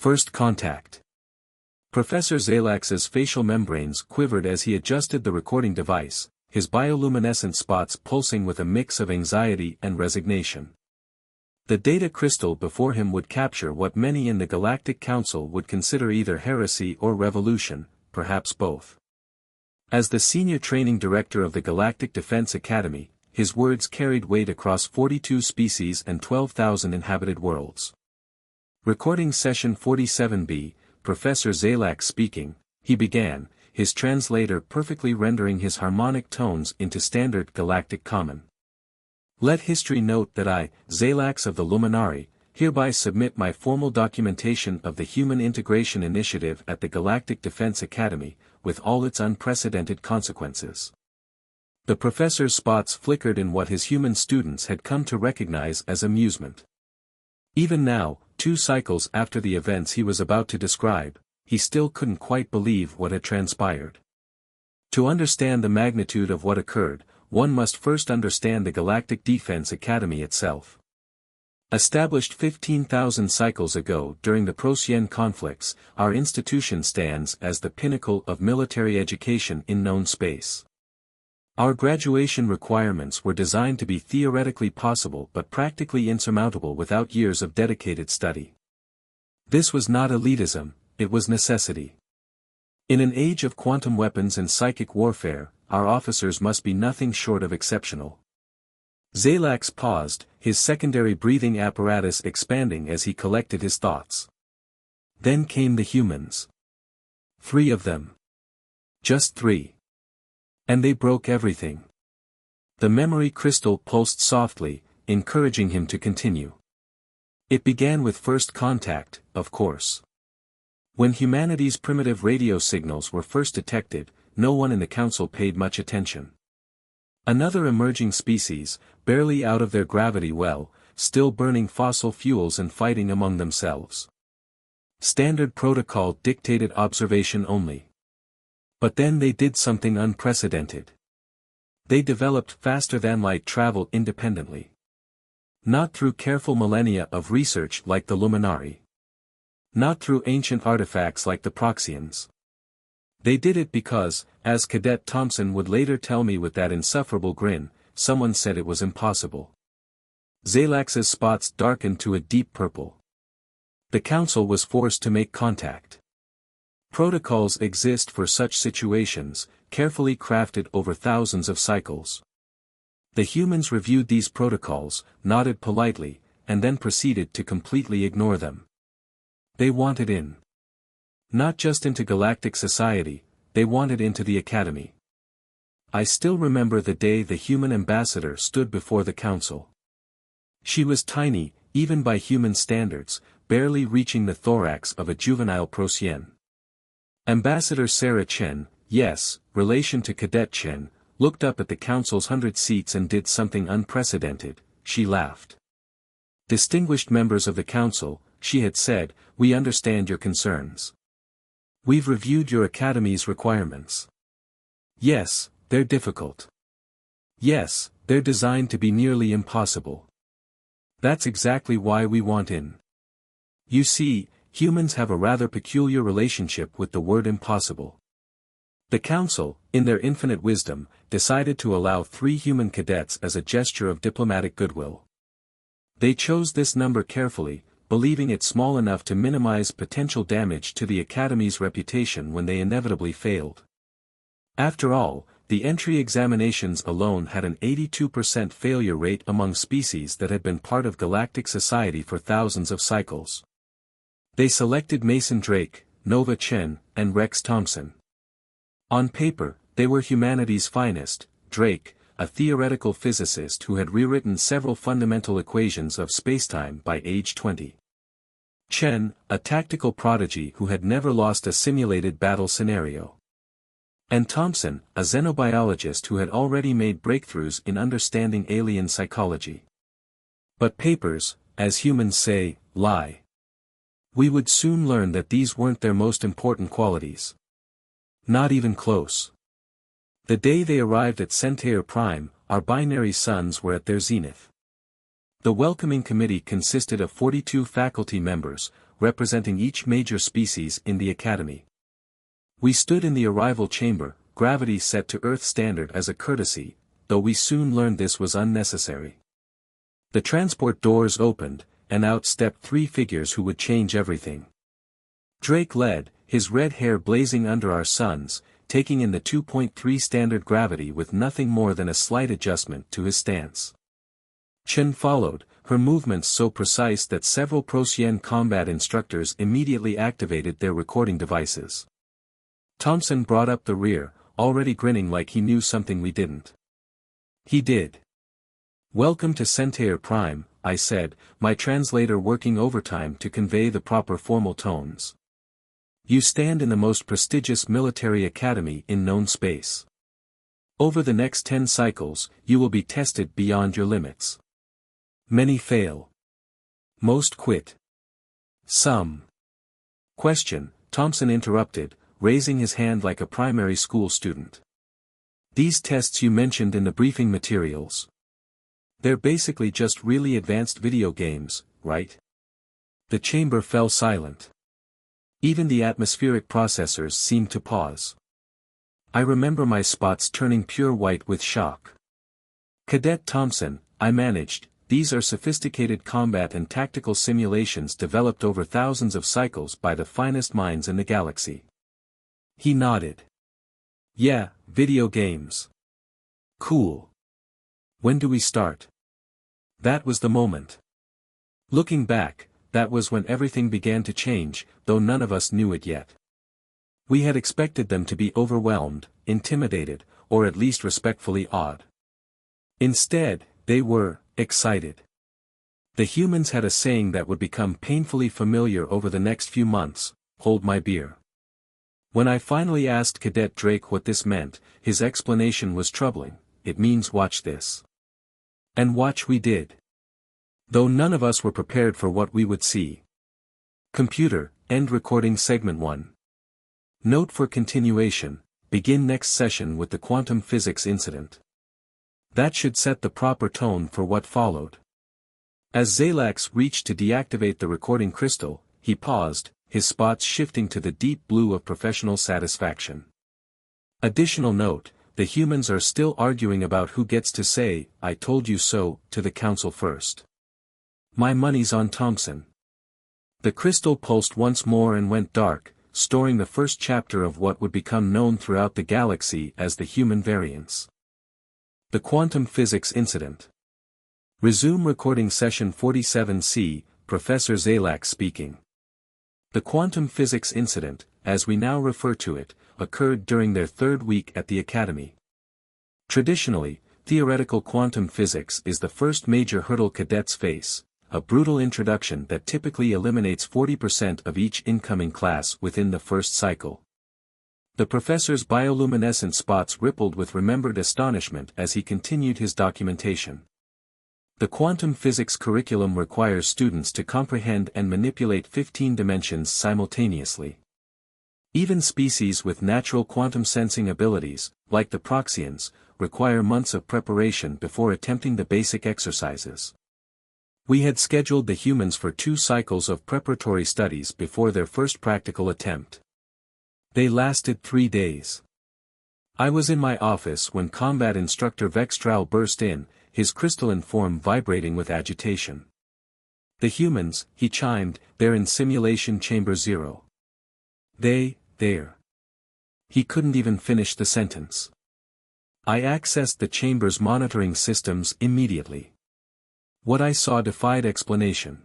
First contact. Professor Zalax's facial membranes quivered as he adjusted the recording device, his bioluminescent spots pulsing with a mix of anxiety and resignation. The data crystal before him would capture what many in the Galactic Council would consider either heresy or revolution, perhaps both. As the senior training director of the Galactic Defense Academy, his words carried weight across 42 species and 12,000 inhabited worlds. Recording session 47B, Professor Zalax speaking, he began, his translator perfectly rendering his harmonic tones into standard galactic common. Let history note that I, Zalax of the Luminari, hereby submit my formal documentation of the Human Integration Initiative at the Galactic Defense Academy, with all its unprecedented consequences. The professor's spots flickered in what his human students had come to recognize as amusement. Even now, 2 cycles after the events he was about to describe, he still couldn't quite believe what had transpired. To understand the magnitude of what occurred, one must first understand the Galactic Defense Academy itself. Established 15,000 cycles ago during the Procyon conflicts, our institution stands as the pinnacle of military education in known space. Our graduation requirements were designed to be theoretically possible but practically insurmountable without years of dedicated study. This was not elitism, it was necessity. In an age of quantum weapons and psychic warfare, our officers must be nothing short of exceptional. Zalax paused, his secondary breathing apparatus expanding as he collected his thoughts. Then came the humans. 3 of them. Just 3. And they broke everything. The memory crystal pulsed softly, encouraging him to continue. It began with first contact, of course. When humanity's primitive radio signals were first detected, no one in the council paid much attention. Another emerging species, barely out of their gravity well, still burning fossil fuels and fighting among themselves. Standard protocol dictated observation only. But then they did something unprecedented. They developed faster-than-light travel independently. Not through careful millennia of research like the Luminari. Not through ancient artifacts like the Proxians. They did it because, as Cadet Thompson would later tell me with that insufferable grin, someone said it was impossible. Zalax's spots darkened to a deep purple. The council was forced to make contact. Protocols exist for such situations, carefully crafted over thousands of cycles. The humans reviewed these protocols, nodded politely, and then proceeded to completely ignore them. They wanted in. Not just into galactic society, they wanted into the academy. I still remember the day the human ambassador stood before the council. She was tiny, even by human standards, barely reaching the thorax of a juvenile Procyon. Ambassador Sarah Chen, yes, relation to Cadet Chen, looked up at the council's 100 seats and did something unprecedented, she laughed. Distinguished members of the council, she had said, we understand your concerns. We've reviewed your academy's requirements. Yes, they're difficult. Yes, they're designed to be nearly impossible. That's exactly why we want in. You see, humans have a rather peculiar relationship with the word impossible. The council, in their infinite wisdom, decided to allow 3 human cadets as a gesture of diplomatic goodwill. They chose this number carefully, believing it small enough to minimize potential damage to the Academy's reputation when they inevitably failed. After all, the entry examinations alone had an 82% failure rate among species that had been part of galactic society for thousands of cycles. They selected Mason Drake, Nova Chen, and Rex Thompson. On paper, they were humanity's finest. Drake, a theoretical physicist who had rewritten several fundamental equations of spacetime by age 20. Chen, a tactical prodigy who had never lost a simulated battle scenario. And Thompson, a xenobiologist who had already made breakthroughs in understanding alien psychology. But papers, as humans say, lie. We would soon learn that these weren't their most important qualities. Not even close. The day they arrived at Centaur Prime, our binary suns were at their zenith. The welcoming committee consisted of 42 faculty members, representing each major species in the Academy. We stood in the arrival chamber, gravity set to Earth standard as a courtesy, though we soon learned this was unnecessary. The transport doors opened, and out stepped 3 figures who would change everything. Drake led, his red hair blazing under our suns, taking in the 2.3 standard gravity with nothing more than a slight adjustment to his stance. Chen followed, her movements so precise that several Procyon combat instructors immediately activated their recording devices. Thompson brought up the rear, already grinning like he knew something we didn't. He did. "Welcome to Centaur Prime," I said, my translator working overtime to convey the proper formal tones. "You stand in the most prestigious military academy in known space. Over the next 10 cycles, you will be tested beyond your limits. Many fail. Most quit. Some." "Question," Thompson interrupted, raising his hand like a primary school student. "These tests you mentioned in the briefing materials. They're basically just really advanced video games, right?" The chamber fell silent. Even the atmospheric processors seemed to pause. I remember my spots turning pure white with shock. "Cadet Thompson," I managed, "these are sophisticated combat and tactical simulations developed over thousands of cycles by the finest minds in the galaxy." He nodded. "Yeah, video games. Cool. When do we start?" That was the moment. Looking back, that was when everything began to change, though none of us knew it yet. We had expected them to be overwhelmed, intimidated, or at least respectfully awed. Instead, they were excited. The humans had a saying that would become painfully familiar over the next few months: "Hold my beer." When I finally asked Cadet Drake what this meant, his explanation was troubling: "It means watch this." And watch we did. Though none of us were prepared for what we would see. Computer, end recording segment 1. Note for continuation: begin next session with the quantum physics incident. That should set the proper tone for what followed. As Zalax reached to deactivate the recording crystal, he paused, his spots shifting to the deep blue of professional satisfaction. Additional note: the humans are still arguing about who gets to say, "I told you so," to the council first. My money's on Thompson. The crystal pulsed once more and went dark, storing the first chapter of what would become known throughout the galaxy as the human variance. The quantum physics incident. Resume recording session 47C, Professor Zalax speaking. The quantum physics incident, as we now refer to it, occurred during their 3rd week at the Academy. Traditionally, theoretical quantum physics is the first major hurdle cadets face, a brutal introduction that typically eliminates 40% of each incoming class within the first cycle. The professor's bioluminescent spots rippled with remembered astonishment as he continued his documentation. The quantum physics curriculum requires students to comprehend and manipulate 15 dimensions simultaneously. Even species with natural quantum sensing abilities, like the Proxians, require months of preparation before attempting the basic exercises. We had scheduled the humans for 2 cycles of preparatory studies before their first practical attempt. They lasted 3 days. I was in my office when combat instructor Vextral burst in, his crystalline form vibrating with agitation. "The humans," he chimed, "they're in simulation chamber 0. There. He couldn't even finish the sentence. I accessed the chamber's monitoring systems immediately. What I saw defied explanation.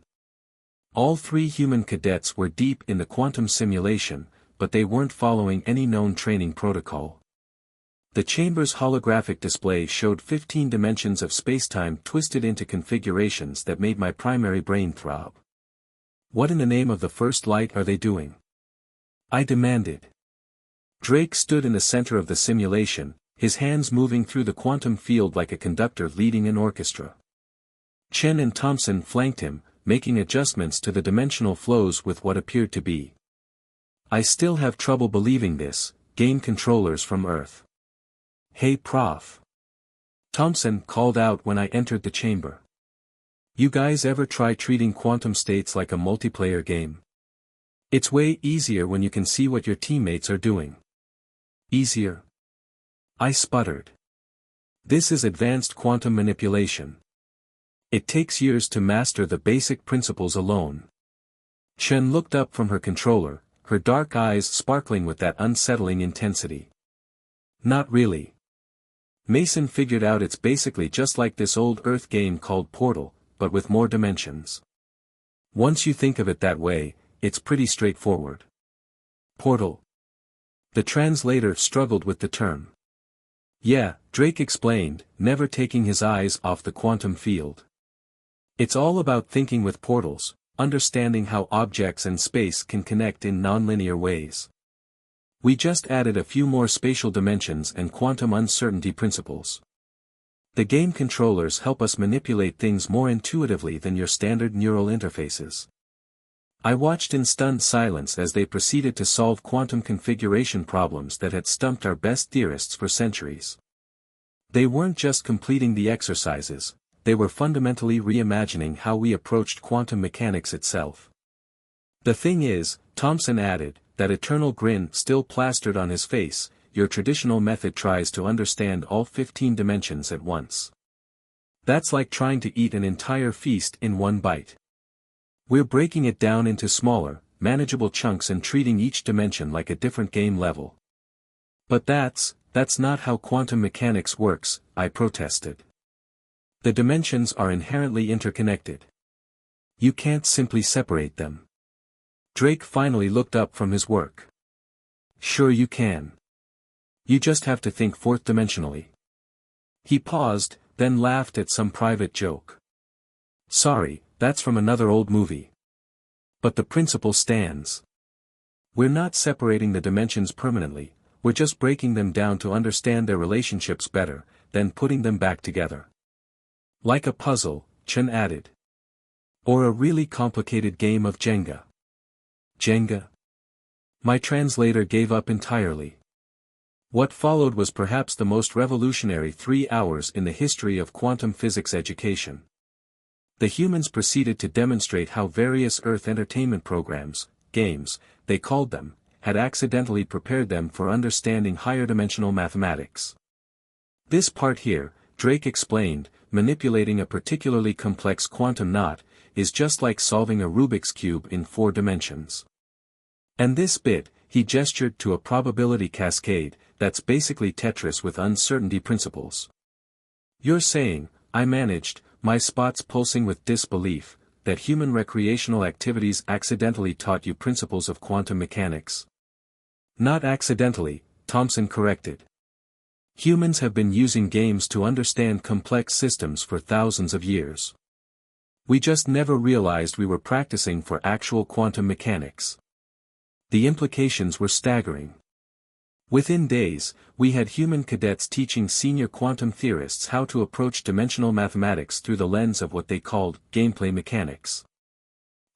All 3 human cadets were deep in the quantum simulation, but they weren't following any known training protocol. The chamber's holographic display showed 15 dimensions of spacetime twisted into configurations that made my primary brain throb. What in the name of the first light are they doing? I demanded. Drake stood in the center of the simulation, his hands moving through the quantum field like a conductor leading an orchestra. Chen and Thompson flanked him, making adjustments to the dimensional flows with what appeared to be. I still have trouble believing this, game controllers from Earth. "Hey Prof. Thompson called out when I entered the chamber. "You guys ever try treating quantum states like a multiplayer game?" It's way easier when you can see what your teammates are doing. Easier? I sputtered. This is advanced quantum manipulation. It takes years to master the basic principles alone. Chen looked up from her controller, her dark eyes sparkling with that unsettling intensity. Not really. Mason figured out it's basically just like this old Earth game called Portal, but with more dimensions. Once you think of it that way, it's pretty straightforward. Portal. The translator struggled with the term. Yeah, Drake explained, never taking his eyes off the quantum field. It's all about thinking with portals, understanding how objects and space can connect in nonlinear ways. We just added a few more spatial dimensions and quantum uncertainty principles. The game controllers help us manipulate things more intuitively than your standard neural interfaces. I watched in stunned silence as they proceeded to solve quantum configuration problems that had stumped our best theorists for centuries. They weren't just completing the exercises, they were fundamentally reimagining how we approached quantum mechanics itself. The thing is, Thompson added, that eternal grin still plastered on his face, your traditional method tries to understand all 15 dimensions at once. That's like trying to eat an entire feast in one bite. We're breaking it down into smaller, manageable chunks and treating each dimension like a different game level. But that's not how quantum mechanics works, I protested. The dimensions are inherently interconnected. You can't simply separate them. Drake finally looked up from his work. Sure you can. You just have to think fourth-dimensionally. He paused, then laughed at some private joke. Sorry, that's from another old movie. But the principle stands. We're not separating the dimensions permanently, we're just breaking them down to understand their relationships better, then putting them back together. Like a puzzle, Chen added. Or a really complicated game of Jenga. Jenga? My translator gave up entirely. What followed was perhaps the most revolutionary 3 hours in the history of quantum physics education. The humans proceeded to demonstrate how various Earth entertainment programs, games, they called them, had accidentally prepared them for understanding higher-dimensional mathematics. This part here, Drake explained, manipulating a particularly complex quantum knot, is just like solving a Rubik's Cube in 4 dimensions. And this bit, he gestured to a probability cascade, that's basically Tetris with uncertainty principles. You're saying, I managed, my spots pulsing with disbelief, that human recreational activities accidentally taught you principles of quantum mechanics. Not accidentally, Thompson corrected. Humans have been using games to understand complex systems for thousands of years. We just never realized we were practicing for actual quantum mechanics. The implications were staggering. Within days, we had human cadets teaching senior quantum theorists how to approach dimensional mathematics through the lens of what they called gameplay mechanics.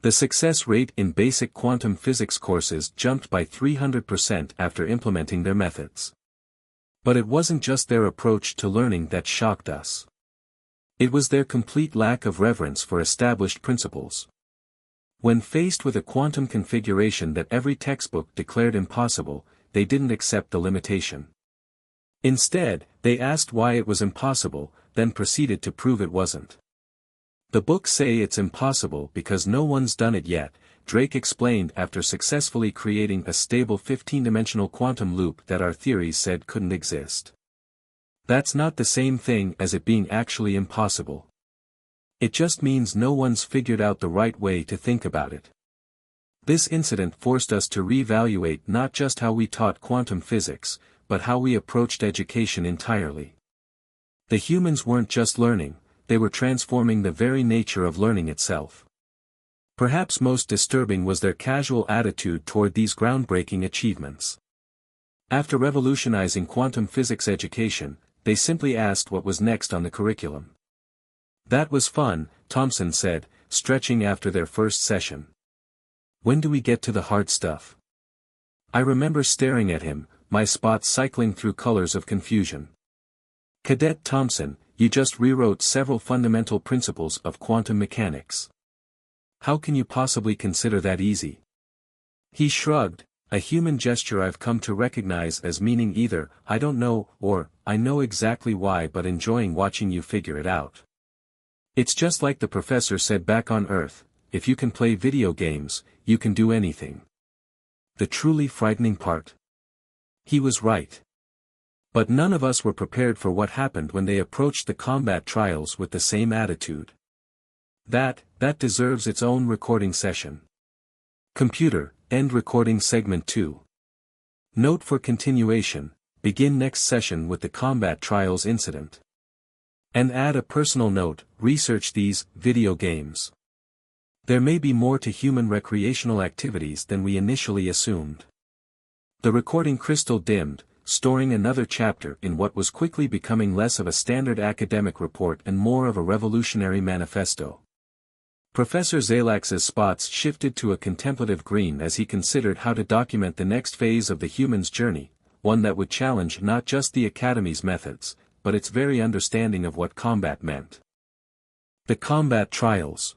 The success rate in basic quantum physics courses jumped by 300% after implementing their methods. But it wasn't just their approach to learning that shocked us. It was their complete lack of reverence for established principles. When faced with a quantum configuration that every textbook declared impossible, they didn't accept the limitation. Instead, they asked why it was impossible, then proceeded to prove it wasn't. The books say it's impossible because no one's done it yet, Drake explained after successfully creating a stable 15-dimensional quantum loop that our theories said couldn't exist. That's not the same thing as it being actually impossible. It just means no one's figured out the right way to think about it. This incident forced us to reevaluate not just how we taught quantum physics, but how we approached education entirely. The humans weren't just learning, they were transforming the very nature of learning itself. Perhaps most disturbing was their casual attitude toward these groundbreaking achievements. After revolutionizing quantum physics education, they simply asked what was next on the curriculum. That was fun, Thompson said, stretching after their first session. When do we get to the hard stuff? I remember staring at him, my spots cycling through colors of confusion. Cadet Thompson, you just rewrote several fundamental principles of quantum mechanics. How can you possibly consider that easy? He shrugged, a human gesture I've come to recognize as meaning either, I don't know, or, I know exactly why but enjoying watching you figure it out. It's just like the professor said back on Earth, if you can play video games, you can do anything. The truly frightening part. He was right. But none of us were prepared for what happened when they approached the combat trials with the same attitude. That deserves its own recording session. Computer, end recording segment 2. Note for continuation, begin next session with the combat trials incident. And add a personal note, research these video games. There may be more to human recreational activities than we initially assumed. The recording crystal dimmed, storing another chapter in what was quickly becoming less of a standard academic report and more of a revolutionary manifesto. Professor Zalax's spots shifted to a contemplative green as he considered how to document the next phase of the human's journey, one that would challenge not just the Academy's methods, but its very understanding of what combat meant. The combat trials.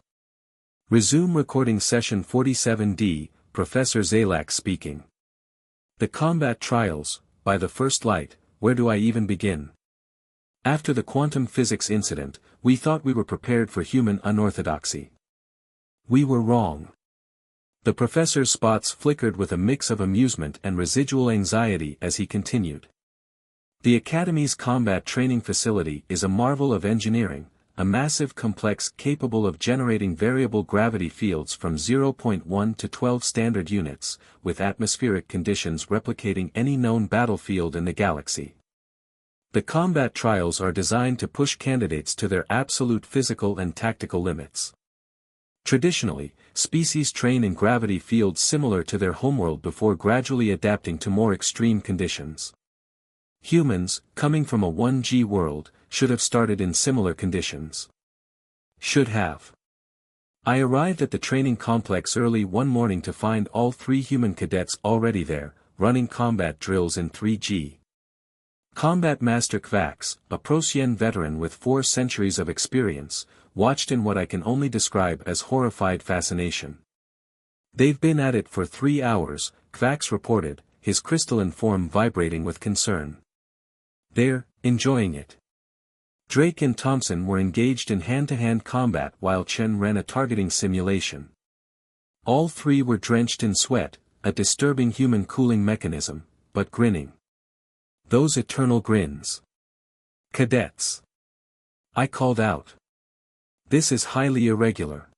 Resume recording session 47D, Professor Zalax speaking. The combat trials, by the first light, where do I even begin? After the quantum physics incident, we thought we were prepared for human unorthodoxy. We were wrong. The professor's spots flickered with a mix of amusement and residual anxiety as he continued. The Academy's combat training facility is a marvel of engineering, a massive complex capable of generating variable gravity fields from 0.1 to 12 standard units, with atmospheric conditions replicating any known battlefield in the galaxy. The combat trials are designed to push candidates to their absolute physical and tactical limits. Traditionally, species train in gravity fields similar to their homeworld before gradually adapting to more extreme conditions. Humans, coming from a 1G world, should have started in similar conditions. Should have. I arrived at the training complex early one morning to find all 3 human cadets already there, running combat drills in 3G. Combat Master Kvax, a Procyon veteran with 4 centuries of experience, watched in what I can only describe as horrified fascination. They've been at it for 3 hours, Kvax reported, his crystalline form vibrating with concern. They're enjoying it. Drake and Thompson were engaged in hand-to-hand combat while Chen ran a targeting simulation. All 3 were drenched in sweat, a disturbing human cooling mechanism, but grinning. Those eternal grins. Cadets. I called out. This is highly irregular.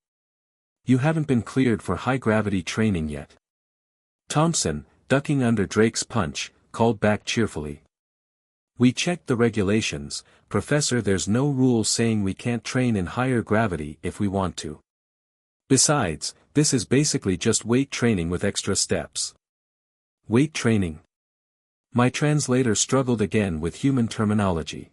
You haven't been cleared for high-gravity training yet. Thompson, ducking under Drake's punch, called back cheerfully. We checked the regulations, Professor. There's no rule saying we can't train in higher gravity if we want to. Besides, this is basically just weight training with extra steps. Weight training. My translator struggled again with human terminology.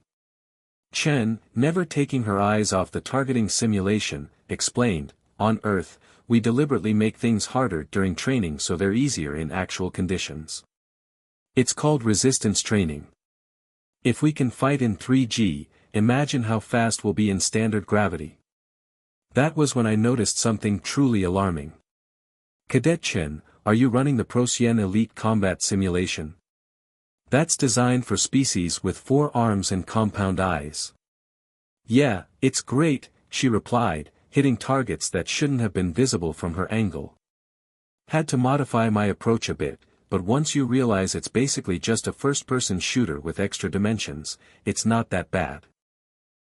Chen, never taking her eyes off the targeting simulation, explained, on Earth, we deliberately make things harder during training so they're easier in actual conditions. It's called resistance training. If we can fight in 3G, imagine how fast we'll be in standard gravity. That was when I noticed something truly alarming. Cadet Chen, are you running the Procyon Elite Combat Simulation? That's designed for species with 4 arms and compound eyes. Yeah, it's great, she replied, hitting targets that shouldn't have been visible from her angle. Had to modify my approach a bit, but once you realize it's basically just a first-person shooter with extra dimensions, it's not that bad.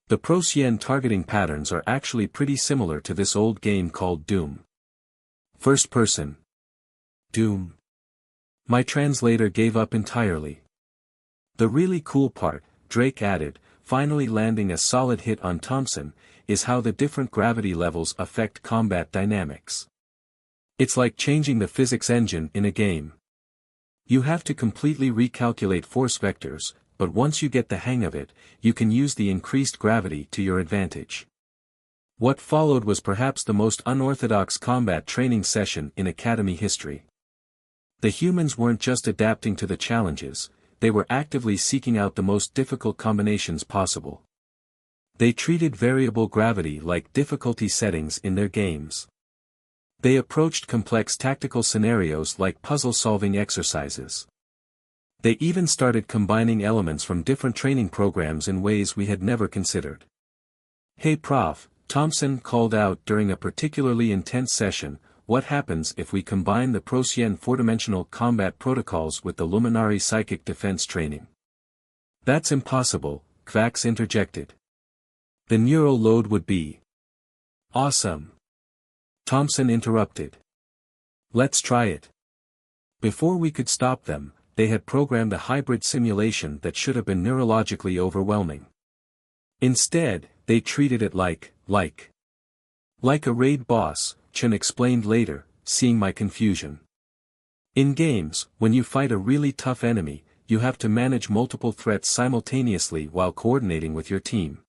The Procyon targeting patterns are actually pretty similar to this old game called Doom. First person. Doom. My translator gave up entirely. The really cool part, Drake added, finally landing a solid hit on Thompson, is how the different gravity levels affect combat dynamics. It's like changing the physics engine in a game. You have to completely recalculate force vectors, but once you get the hang of it, you can use the increased gravity to your advantage. What followed was perhaps the most unorthodox combat training session in Academy history. The humans weren't just adapting to the challenges, they were actively seeking out the most difficult combinations possible. They treated variable gravity like difficulty settings in their games. They approached complex tactical scenarios like puzzle-solving exercises. They even started combining elements from different training programs in ways we had never considered. "Hey Prof," Thompson called out during a particularly intense session, "what happens if we combine the Procyon four-dimensional combat protocols with the Luminary psychic defense training?" "That's impossible," Kvax interjected. "The neural load would be awesome." Thompson interrupted. "Let's try it." Before we could stop them, they had programmed a hybrid simulation that should have been neurologically overwhelming. Instead, they treated it like a raid boss, Chen explained later, seeing my confusion. "In games, when you fight a really tough enemy, you have to manage multiple threats simultaneously while coordinating with your team.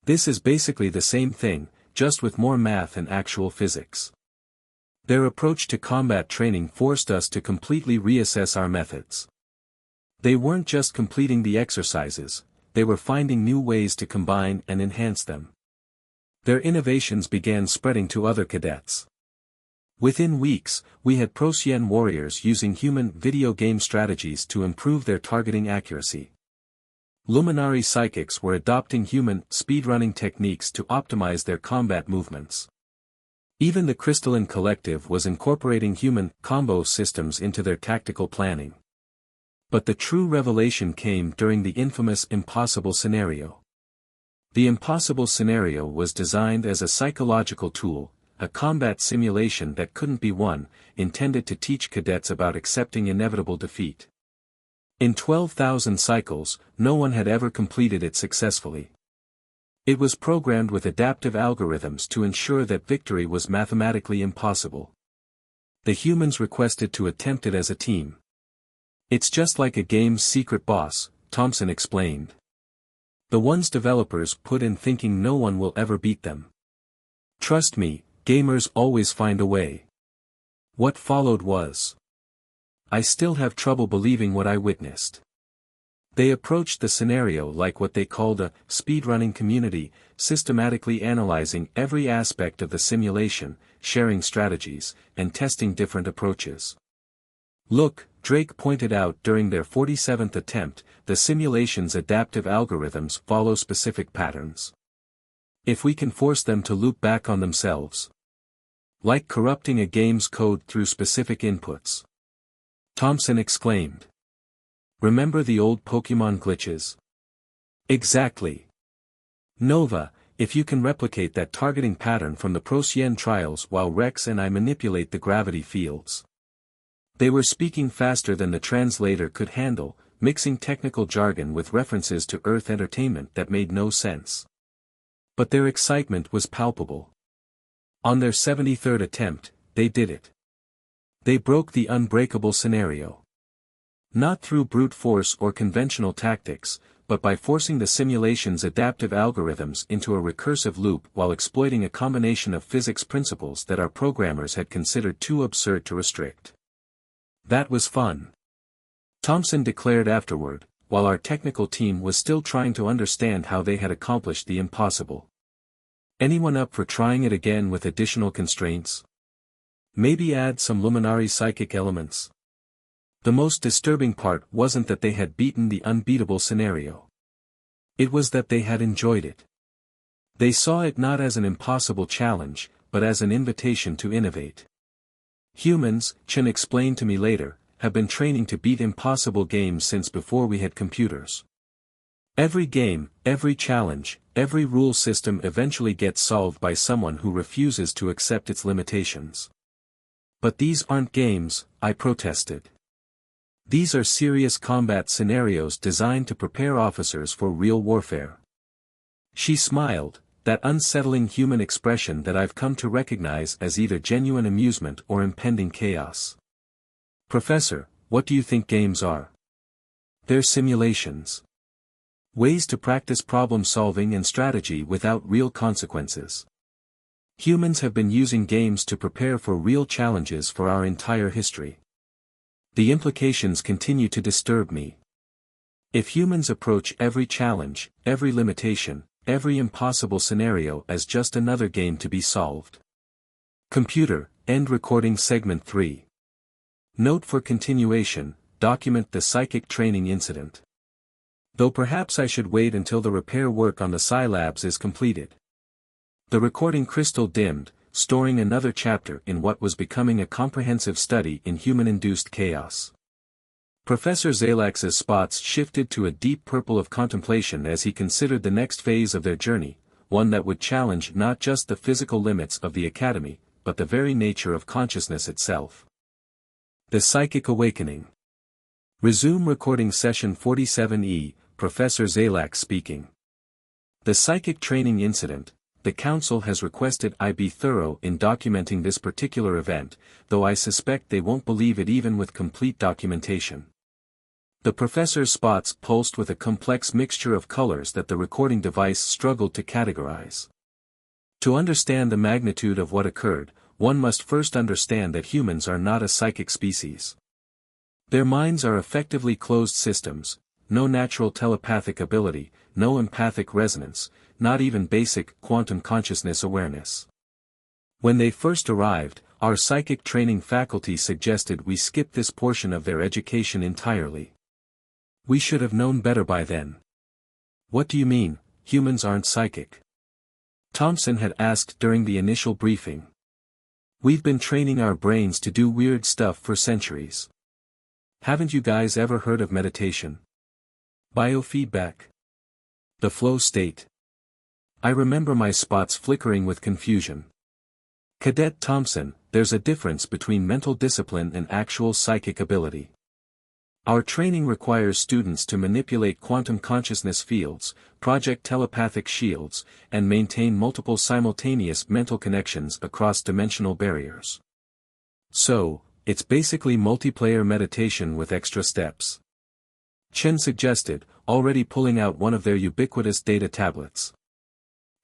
This is basically the same thing, just with more math and actual physics." Their approach to combat training forced us to completely reassess our methods. They weren't just completing the exercises, they were finding new ways to combine and enhance them. Their innovations began spreading to other cadets. Within weeks, we had Procyon warriors using human video game strategies to improve their targeting accuracy. Luminary psychics were adopting human speedrunning techniques to optimize their combat movements. Even the Crystalline Collective was incorporating human combo systems into their tactical planning. But the true revelation came during the infamous impossible scenario. The impossible scenario was designed as a psychological tool, a combat simulation that couldn't be won, intended to teach cadets about accepting inevitable defeat. In 12,000 cycles, no one had ever completed it successfully. It was programmed with adaptive algorithms to ensure that victory was mathematically impossible. The humans requested to attempt it as a team. "It's just like a game's secret boss," Thompson explained. "The ones developers put in thinking no one will ever beat them. Trust me, gamers always find a way." What followed was, I still have trouble believing what I witnessed. They approached the scenario like what they called a speedrunning community, systematically analyzing every aspect of the simulation, sharing strategies, and testing different approaches. "Look," Drake pointed out during their 47th attempt, "the simulation's adaptive algorithms follow specific patterns. If we can force them to loop back on themselves, like corrupting a game's code through specific inputs." Thompson exclaimed. "Remember the old Pokemon glitches?" "Exactly. Nova, if you can replicate that targeting pattern from the Procyon trials while Rex and I manipulate the gravity fields." They were speaking faster than the translator could handle, mixing technical jargon with references to Earth entertainment that made no sense. But their excitement was palpable. On their 73rd attempt, they did it. They broke the unbreakable scenario. Not through brute force or conventional tactics, but by forcing the simulation's adaptive algorithms into a recursive loop while exploiting a combination of physics principles that our programmers had considered too absurd to restrict. "That was fun," Thompson declared afterward, while our technical team was still trying to understand how they had accomplished the impossible. "Anyone up for trying it again with additional constraints? Maybe add some luminary psychic elements?" The most disturbing part wasn't that they had beaten the unbeatable scenario. It was that they had enjoyed it. They saw it not as an impossible challenge, but as an invitation to innovate. "Humans," Chen explained to me later, "have been training to beat impossible games since before we had computers. Every game, every challenge, every rule system eventually gets solved by someone who refuses to accept its limitations." "But these aren't games," I protested. "These are serious combat scenarios designed to prepare officers for real warfare." She smiled, that unsettling human expression that I've come to recognize as either genuine amusement or impending chaos. "Professor, what do you think games are?" "They're simulations. Ways to practice problem solving and strategy without real consequences. Humans have been using games to prepare for real challenges for our entire history. The implications continue to disturb me. If humans approach every challenge, every limitation, every impossible scenario as just another game to be solved. Computer, End recording segment 3. Note for continuation, document the psychic training incident. Though perhaps I should wait until the repair work on the Psi Labs is completed. The recording crystal dimmed, storing another chapter in what was becoming a comprehensive study in human-induced chaos. Professor Zalax's spots shifted to a deep purple of contemplation as he considered the next phase of their journey, one that would challenge not just the physical limits of the Academy, but the very nature of consciousness itself. The Psychic Awakening. Resume recording session 47E, Professor Zalax speaking. The Psychic Training Incident. The Council has requested I be thorough in documenting this particular event, though I suspect they won't believe it even with complete documentation. The professor's spots pulsed with a complex mixture of colors that the recording device struggled to categorize. To understand the magnitude of what occurred, one must first understand that humans are not a psychic species. Their minds are effectively closed systems, no natural telepathic ability, no empathic resonance, not even basic quantum consciousness awareness. When they first arrived, our psychic training faculty suggested we skip this portion of their education entirely. We should have known better by then. What do you mean, humans aren't psychic? Thompson had asked during the initial briefing. We've been training our brains to do weird stuff for centuries. Haven't you guys ever heard of meditation? Biofeedback? The flow state? I remember my spots flickering with confusion. Cadet Thompson, there's a difference between mental discipline and actual psychic ability. Our training requires students to manipulate quantum consciousness fields, project telepathic shields, and maintain multiple simultaneous mental connections across dimensional barriers. So, it's basically multiplayer meditation with extra steps. Chen suggested, already pulling out one of their ubiquitous data tablets.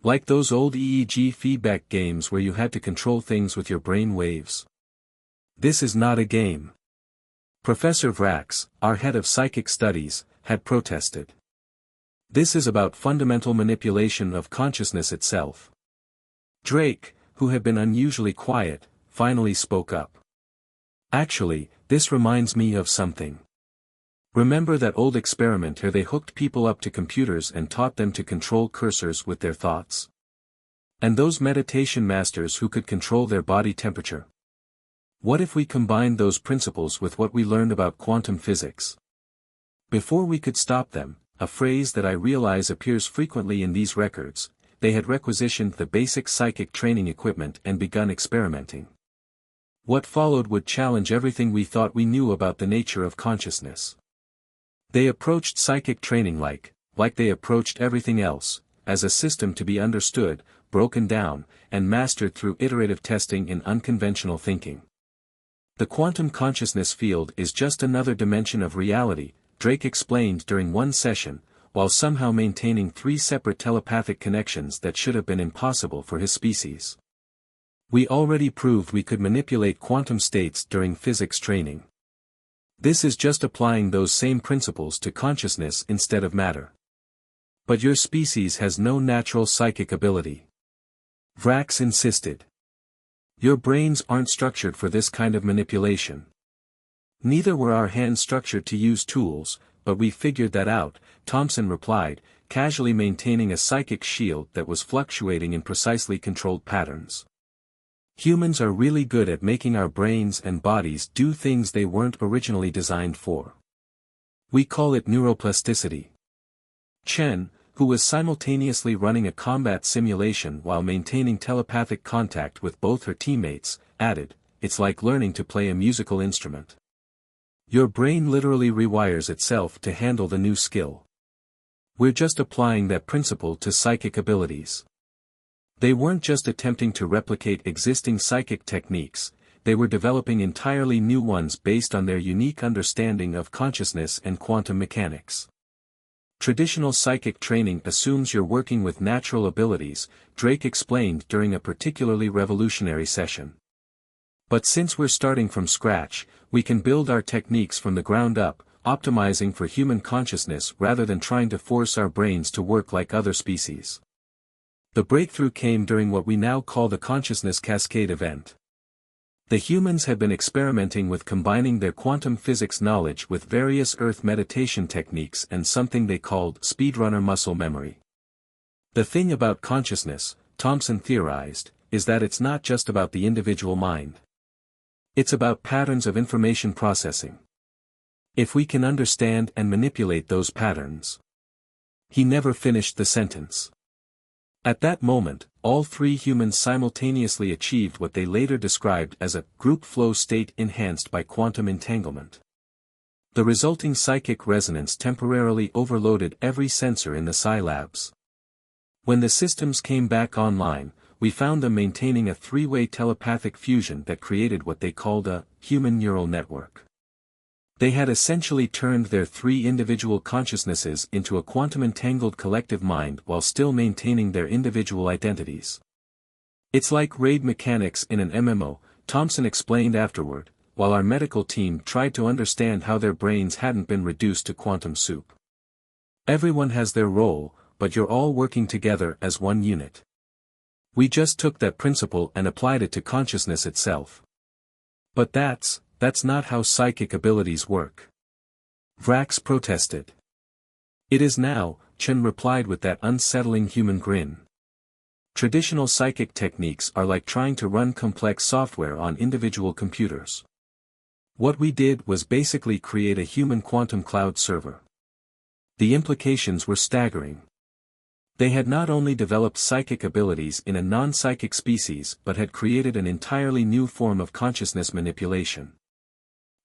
Like those old EEG feedback games where you had to control things with your brain waves. This is not a game. Professor Vrax, our head of psychic studies, had protested. This is about fundamental manipulation of consciousness itself. Drake, who had been unusually quiet, finally spoke up. Actually, this reminds me of something. Remember that old experiment where they hooked people up to computers and taught them to control cursors with their thoughts? And those meditation masters who could control their body temperature? What if we combined those principles with what we learned about quantum physics? Before we could stop them, a phrase that I realize appears frequently in these records, they had requisitioned the basic psychic training equipment and begun experimenting. What followed would challenge everything we thought we knew about the nature of consciousness. They approached psychic training like they approached everything else, as a system to be understood, broken down, and mastered through iterative testing and unconventional thinking. The quantum consciousness field is just another dimension of reality, Drake explained during one session, while somehow maintaining 3 separate telepathic connections that should have been impossible for his species. We already proved we could manipulate quantum states during physics training. This is just applying those same principles to consciousness instead of matter. But your species has no natural psychic ability. Vrax insisted. Your brains aren't structured for this kind of manipulation. Neither were our hands structured to use tools, but we figured that out, Thompson replied, casually maintaining a psychic shield that was fluctuating in precisely controlled patterns. Humans are really good at making our brains and bodies do things they weren't originally designed for. We call it neuroplasticity. Chen, who was simultaneously running a combat simulation while maintaining telepathic contact with both her teammates, added, it's like learning to play a musical instrument. Your brain literally rewires itself to handle the new skill. We're just applying that principle to psychic abilities. They weren't just attempting to replicate existing psychic techniques, they were developing entirely new ones based on their unique understanding of consciousness and quantum mechanics. Traditional psychic training assumes you're working with natural abilities, Drake explained during a particularly revolutionary session. But since we're starting from scratch, we can build our techniques from the ground up, optimizing for human consciousness rather than trying to force our brains to work like other species. The breakthrough came during what we now call the consciousness cascade event. The humans had been experimenting with combining their quantum physics knowledge with various Earth meditation techniques and something they called speedrunner muscle memory. The thing about consciousness, Thompson theorized, is that it's not just about the individual mind. It's about patterns of information processing. If we can understand and manipulate those patterns. He never finished the sentence. At that moment, all three humans simultaneously achieved what they later described as a group flow state enhanced by quantum entanglement. The resulting psychic resonance temporarily overloaded every sensor in the Psi labs. When the systems came back online, we found them maintaining a three-way telepathic fusion that created what they called a human neural network. They had essentially turned their three individual consciousnesses into a quantum-entangled collective mind while still maintaining their individual identities. It's like raid mechanics in an MMO, Thompson explained afterward, while our medical team tried to understand how their brains hadn't been reduced to quantum soup. Everyone has their role, but you're all working together as one unit. We just took that principle and applied it to consciousness itself. But that's not how psychic abilities work. Vrax protested. It is now, Chen replied with that unsettling human grin. Traditional psychic techniques are like trying to run complex software on individual computers. What we did was basically create a human quantum cloud server. The implications were staggering. They had not only developed psychic abilities in a non-psychic species but had created an entirely new form of consciousness manipulation.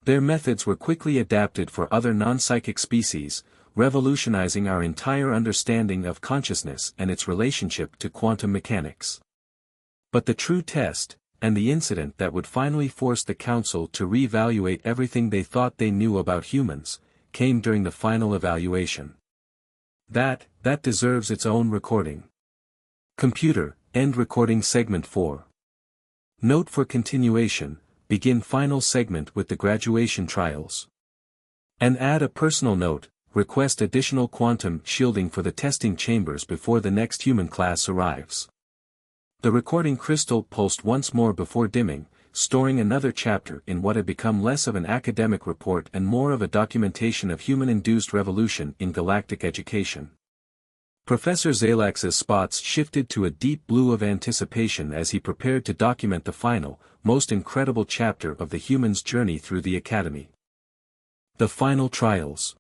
Their methods were quickly adapted for other non-psychic species, revolutionizing our entire understanding of consciousness and its relationship to quantum mechanics. But the true test, and the incident that would finally force the Council to reevaluate everything they thought they knew about humans, came during the final evaluation. That deserves its own recording. Computer, end recording segment 4. Note for continuation. Begin final segment with the graduation trials. And add a personal note, request additional quantum shielding for the testing chambers before the next human class arrives. The recording crystal pulsed once more before dimming, storing another chapter in what had become less of an academic report and more of a documentation of human-induced revolution in galactic education. Professor Zalax's spots shifted to a deep blue of anticipation as he prepared to document the final, most incredible chapter of the human's journey through the Academy. The final trials.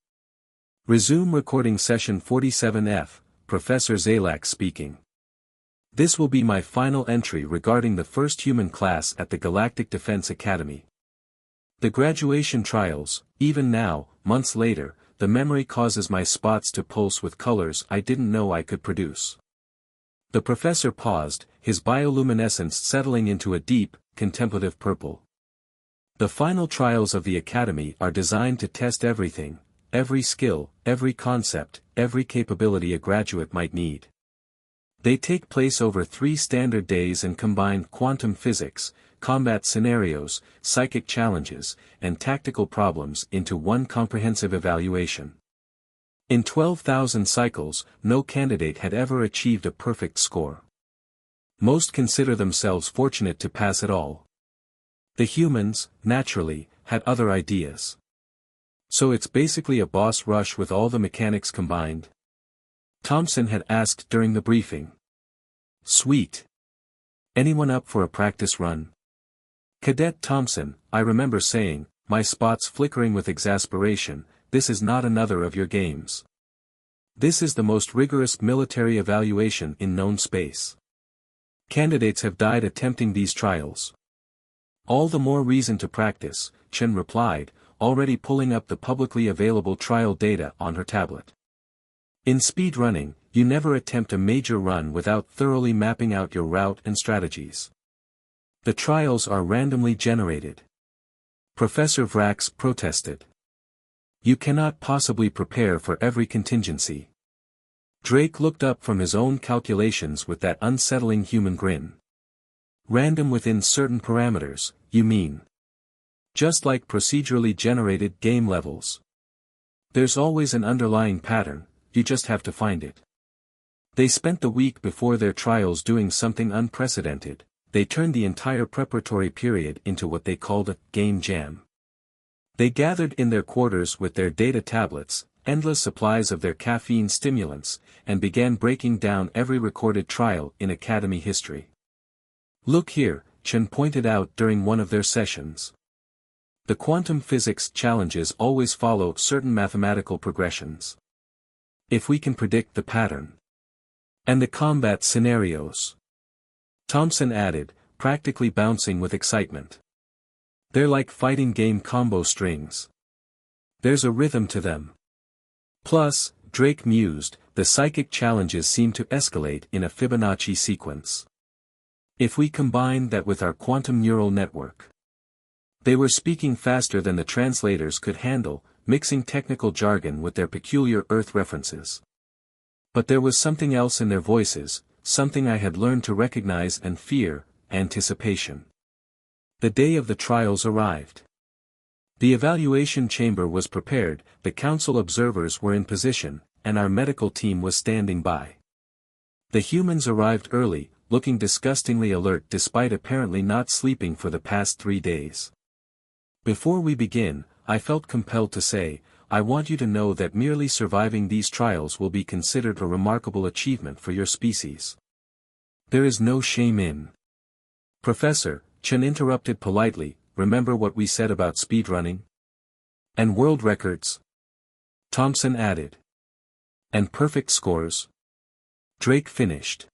Resume recording session 47F, Professor Zalax speaking. This will be my final entry regarding the first human class at the Galactic Defense Academy. The graduation trials, even now, months later, the memory causes my spots to pulse with colors I didn't know I could produce. The professor paused, his bioluminescence settling into a deep, contemplative purple. The final trials of the Academy are designed to test everything, every skill, every concept, every capability a graduate might need. They take place over 3 standard days and combine quantum physics, combat scenarios, psychic challenges, and tactical problems into one comprehensive evaluation. In 12,000 cycles, no candidate had ever achieved a perfect score. Most consider themselves fortunate to pass at all. The humans, naturally, had other ideas. So it's basically a boss rush with all the mechanics combined? Thompson had asked during the briefing. Sweet. Anyone up for a practice run? Cadet Thompson, I remember saying, my spots flickering with exasperation, this is not another of your games. This is the most rigorous military evaluation in known space. Candidates have died attempting these trials. All the more reason to practice, Chen replied, already pulling up the publicly available trial data on her tablet. In speed running, you never attempt a major run without thoroughly mapping out your route and strategies. The trials are randomly generated. Professor Vrax protested. You cannot possibly prepare for every contingency. Drake looked up from his own calculations with that unsettling human grin. Random within certain parameters, you mean? Just like procedurally generated game levels. There's always an underlying pattern, you just have to find it. They spent the week before their trials doing something unprecedented. they turned the entire preparatory period into what they called a game jam. They gathered in their quarters with their data tablets, endless supplies of their caffeine stimulants, and began breaking down every recorded trial in Academy history. "Look here," Chen pointed out during one of their sessions. "The quantum physics challenges always follow certain mathematical progressions. If we can predict the pattern. And the combat scenarios," Thompson added, practically bouncing with excitement. "They're like fighting game combo strings. There's a rhythm to them. Plus," Drake mused, "the psychic challenges seem to escalate in a Fibonacci sequence. If we combine that with our quantum neural network." They were speaking faster than the translators could handle, mixing technical jargon with their peculiar Earth references. But there was something else in their voices, something I had learned to recognize and fear: anticipation. The day of the trials arrived. The evaluation chamber was prepared, the council observers were in position, and our medical team was standing by. The humans arrived early, looking disgustingly alert despite apparently not sleeping for the past 3 days. Before we begin, I felt compelled to say, I want you to know that merely surviving these trials will be considered a remarkable achievement for your species. There is no shame in. Professor, Chen interrupted politely, remember what we said about speedrunning? And world records? Thompson added. And perfect scores? Drake finished.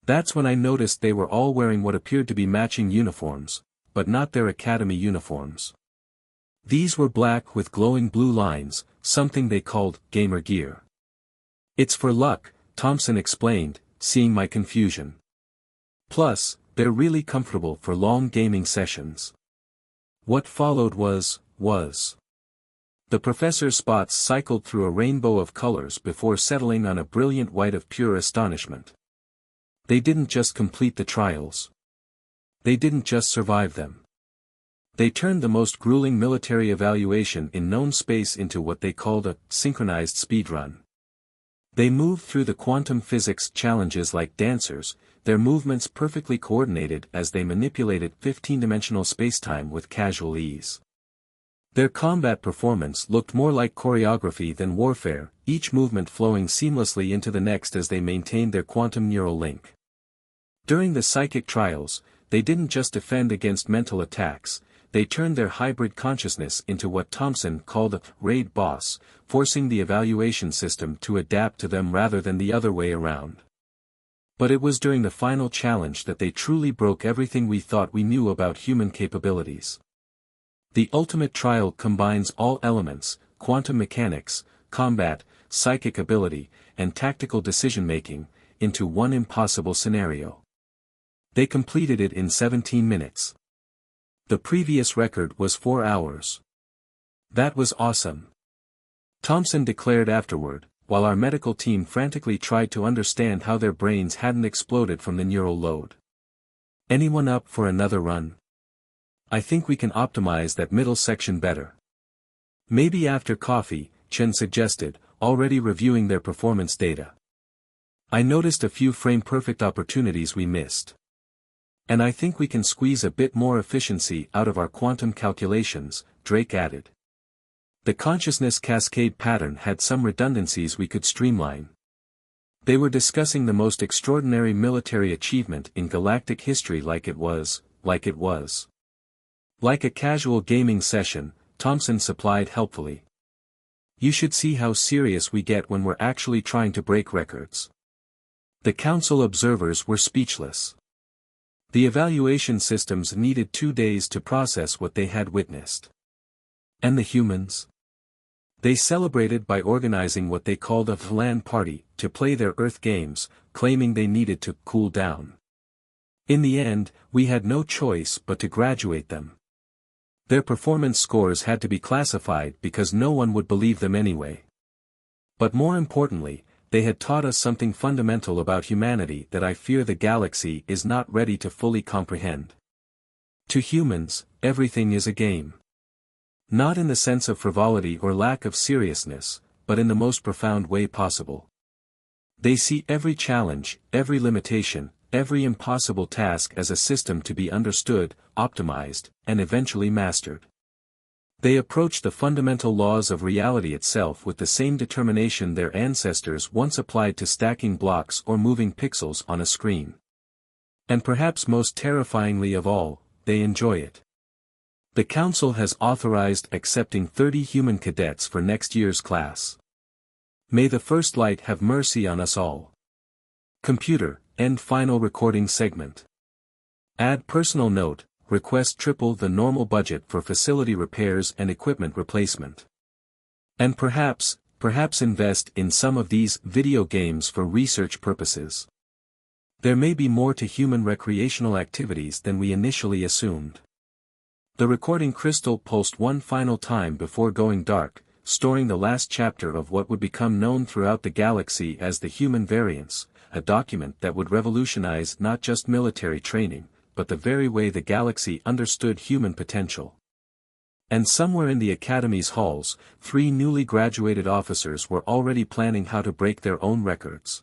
That's when I noticed they were all wearing what appeared to be matching uniforms, but not their academy uniforms. These were black with glowing blue lines, something they called gamer gear. It's for luck, Thompson explained, seeing my confusion. Plus, they're really comfortable for long gaming sessions. What followed was. The professor's spots cycled through a rainbow of colors before settling on a brilliant white of pure astonishment. They didn't just complete the trials. They didn't just survive them. They turned the most grueling military evaluation in known space into what they called a synchronized speedrun. They moved through the quantum physics challenges like dancers, their movements perfectly coordinated as they manipulated 15-dimensional spacetime with casual ease. Their combat performance looked more like choreography than warfare, each movement flowing seamlessly into the next as they maintained their quantum neural link. During the psychic trials, they didn't just defend against mental attacks, they turned their hybrid consciousness into what Thompson called a raid boss, forcing the evaluation system to adapt to them rather than the other way around. But it was during the final challenge that they truly broke everything we thought we knew about human capabilities. The ultimate trial combines all elements: quantum mechanics, combat, psychic ability, and tactical decision-making, into one impossible scenario. They completed it in 17 minutes. The previous record was 4 hours. That was awesome. Thompson declared afterward, while our medical team frantically tried to understand how their brains hadn't exploded from the neural load. Anyone up for another run? I think we can optimize that middle section better. Maybe after coffee, Chen suggested, already reviewing their performance data. I noticed a few frame-perfect opportunities we missed. And I think we can squeeze a bit more efficiency out of our quantum calculations, Drake added. The consciousness cascade pattern had some redundancies we could streamline. They were discussing the most extraordinary military achievement in galactic history like it was. Like a casual gaming session, Thompson supplied helpfully. You should see how serious we get when we're actually trying to break records. The council observers were speechless. The evaluation systems needed 2 days to process what they had witnessed. And the humans? They celebrated by organizing what they called a LAN party to play their Earth games, claiming they needed to cool down. In the end, we had no choice but to graduate them. Their performance scores had to be classified because no one would believe them anyway. But more importantly, they had taught us something fundamental about humanity that I fear the galaxy is not ready to fully comprehend. To humans, everything is a game. Not in the sense of frivolity or lack of seriousness, but in the most profound way possible. They see every challenge, every limitation, every impossible task as a system to be understood, optimized, and eventually mastered. They approach the fundamental laws of reality itself with the same determination their ancestors once applied to stacking blocks or moving pixels on a screen. And perhaps most terrifyingly of all, they enjoy it. The Council has authorized accepting 30 human cadets for next year's class. May the First Light have mercy on us all. Computer, end final recording segment. Add personal note, request triple the normal budget for facility repairs and equipment replacement. And perhaps invest in some of these video games for research purposes. There may be more to human recreational activities than we initially assumed. The recording crystal pulsed one final time before going dark, storing the last chapter of what would become known throughout the galaxy as the Human Variance, a document that would revolutionize not just military training, but the very way the galaxy understood human potential. And somewhere in the Academy's halls, 3 newly graduated officers were already planning how to break their own records.